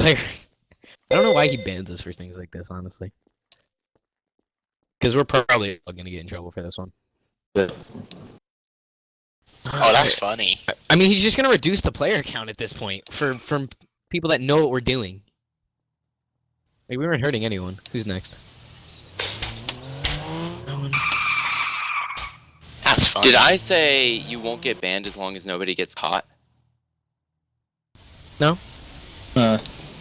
Player. I don't know why he bans us for things like this, honestly. Because we're probably all gonna get in trouble for this one. But Oh, that's funny. I mean, he's just gonna reduce the player count at this point from people that know what we're doing. Like, we weren't hurting anyone. Who's next? No one. That's funny. Did I say you won't get banned as long as nobody gets caught? No?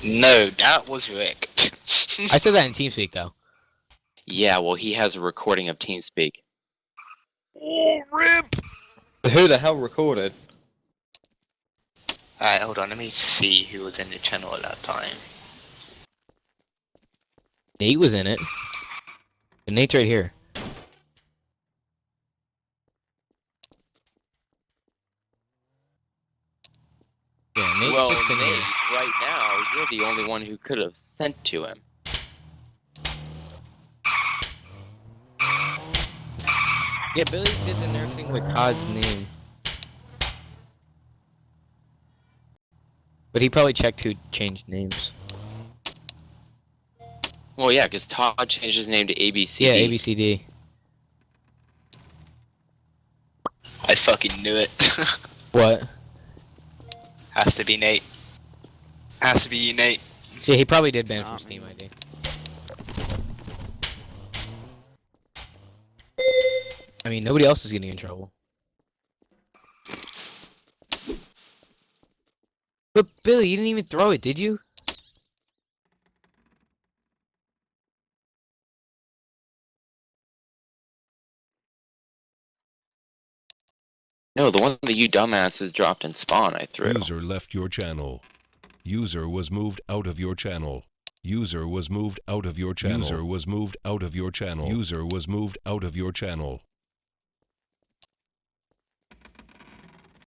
No, that was Rick. I said that in TeamSpeak, though. Yeah, well, he has a recording of TeamSpeak. Oh, RIP! who the hell recorded? Alright, hold on, let me see who was in the channel at that time. Nate was in it. And Nate's right here. Yeah, Nate's Well, just been Nate, here. right now, you're the only one who could have sent to him. Yeah, Billy did the nerf thing with Todd's name. But he probably checked who changed names. Well, yeah, because Todd changed his name to ABCD. Yeah, ABCD. I fucking knew it. What? Has to be Nate. Has to be you, Nate. Yeah, he probably did ban It's from not Steam me. ID. I mean, nobody else is getting in trouble. But Billy, you didn't even throw it, did you? No, the one that you dumbasses dropped in spawn, I threw. User left your channel. User was moved out of your channel. User was moved out of your channel. User was moved out of your channel. User was moved out of your channel.